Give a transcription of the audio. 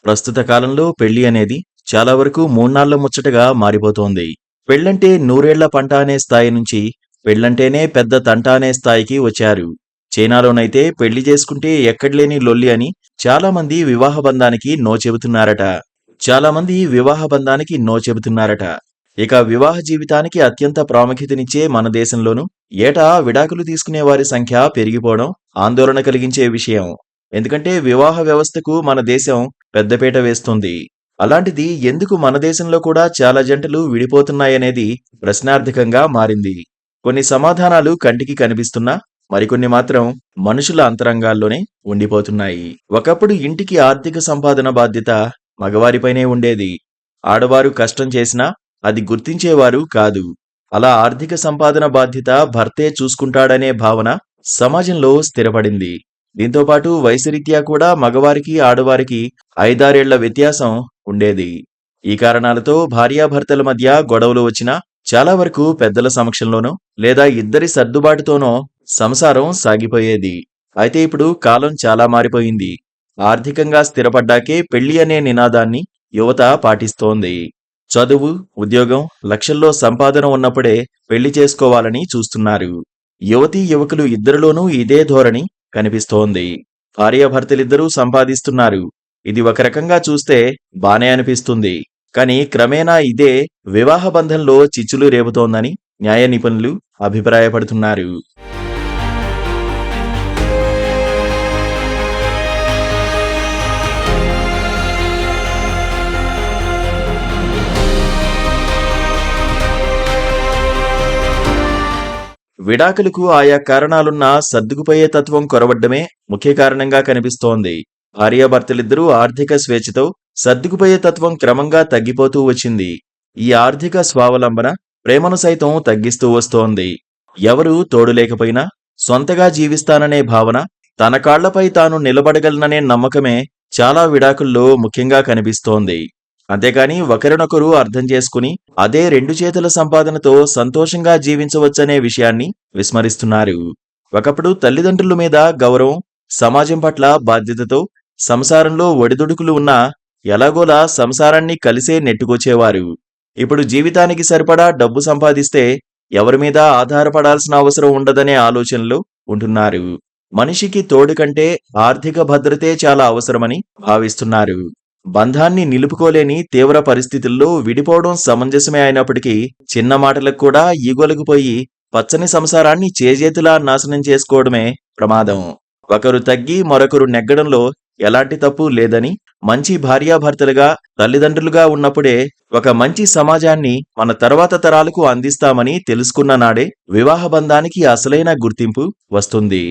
ప్రస్తుత కాలంలో పెళ్లి అనేది చాలా వరకు మూడ్నాళ్ల ముచ్చటగా మారిపోతోంది. పెళ్ళంటే నూరేళ్ల పంట అనే స్థాయి నుంచి పెళ్ళంటేనే పెద్ద తంట అనే స్థాయికి వచ్చారు. చైనాలోనైతే పెళ్లి చేసుకుంటే ఎక్కడ్లేని లొల్లి అని చాలామంది వివాహ బంధానికి నో చెబుతున్నారట. ఇక వివాహ జీవితానికి అత్యంత ప్రాముఖ్యతనిచ్చే మన దేశంలోనూ ఏటా విడాకులు తీసుకునే వారి సంఖ్య పెరిగిపోవడం ఆందోళన కలిగించే విషయం. ఎందుకంటే వివాహ వ్యవస్థకు మన దేశం పెద్దపీట వేస్తుంది. అలాంటిది ఎందుకు మన దేశంలో కూడా చాలా జంటలు విడిపోతున్నాయనేది ప్రశ్నార్థకంగా మారింది. కొన్ని సమాధానాలు కంటికి కనిపిస్తున్నా మరికొన్ని మాత్రం మనుషుల అంతరంగాల్లోనే ఉండిపోతున్నాయి. ఒకప్పుడు ఇంటికి ఆర్థిక సంపాదన బాధ్యత మగవారిపైనే ఉండేది. ఆడవారు కష్టం చేసినా అది గుర్తించేవారు కాదు. అలా ఆర్థిక సంపాదన బాధ్యత భర్తే చూసుకుంటాడనే భావన సమాజంలో స్థిరపడింది. దీంతోపాటు వయసురీత్యా కూడా మగవారికి ఆడవారికి 5-6 ఏళ్ల వ్యత్యాసం ఉండేది. ఈ కారణాలతో భార్యాభర్తల మధ్య గొడవలు వచ్చినా చాలా వరకు పెద్దల సమక్షంలోనో లేదా ఇద్దరి సర్దుబాటుతోనో సంసారం సాగిపోయేది. అయితే ఇప్పుడు కాలం చాలా మారిపోయింది. ఆర్థికంగా స్థిరపడ్డాకే పెళ్లి అనే నినాదాన్ని యువత పాటిస్తోంది. చదువు, ఉద్యోగం, లక్షల్లో సంపాదన ఉన్నప్పుడే పెళ్లి చేసుకోవాలని చూస్తున్నారు. యువతీ యువకులు ఇద్దరిలోనూ ఇదే ధోరణి కనిపిస్తోంది. భార్యాభర్తలిద్దరూ సంపాదిస్తున్నారు. ఇది ఒక రకంగా చూస్తే బానే అనిపిస్తుంది. కానీ క్రమేణా ఇదే వివాహ బంధంలో చిచ్చులు రేపుతోందని న్యాయ నిపుణులు అభిప్రాయపడుతున్నారు. విడాకులకు ఆయా కారణాలున్నా సర్దుకుపోయే తత్వం కొరవడ్డమే ముఖ్య కారణంగా కనిపిస్తోంది. భార్యాభర్తలిద్దరూ ఆర్థిక స్వేచ్ఛతో సర్దుకుపోయే తత్వం క్రమంగా తగ్గిపోతూ వచ్చింది. ఈ ఆర్థిక స్వావలంబన ప్రేమను సైతం తగ్గిస్తూ వస్తోంది. ఎవరూ తోడు లేకపోయినా సొంతగా జీవిస్తాననే భావన, తన కాళ్లపై తాను నిలబడగలననే నమ్మకమే చాలా విడాకుల్లో ముఖ్యంగా కనిపిస్తోంది. అంతేకాని ఒకరినొకరు అర్థం చేసుకుని అదే 2 చేతుల సంపాదనతో సంతోషంగా జీవించవచ్చనే విషయాన్ని విస్మరిస్తున్నారు. ఒకప్పుడు తల్లిదండ్రుల మీద గౌరవం, సమాజం పట్ల బాధ్యతతో సంసారంలో ఒడిదుడుకులు ఉన్నా ఎలాగోలా సంసారాన్ని కలిసే నెట్టుకొచ్చేవారు. ఇప్పుడు జీవితానికి సరిపడా డబ్బు సంపాదిస్తే ఎవరి మీద ఆధారపడాల్సిన అవసరం ఉండదనే ఆలోచనలో ఉంటున్నారు. మనిషికి తోడు కంటే ఆర్థిక భద్రతే చాలా అవసరమని భావిస్తున్నారు. బంధాన్ని నిలుపుకోలేని తీవ్ర పరిస్థితుల్లో విడిపోవడం సమంజసమే అయినప్పటికీ చిన్న మాటలకు కూడా ఈగొలగిపోయి పచ్చని సంసారాన్ని చేజేతులా నాశనం చేసుకోవడమే ప్రమాదం. ఒకరు తగ్గి మరొకరు నెగ్గడంలో ఎలాంటి తప్పు లేదని, మంచి భార్యాభర్తలుగా, తల్లిదండ్రులుగా ఉన్నప్పుడే ఒక మంచి సమాజాన్ని మన తర్వాత తరాలకు అందిస్తామని తెలుసుకున్న నాడే వివాహ బంధానికి అసలైన గుర్తింపు వస్తుంది.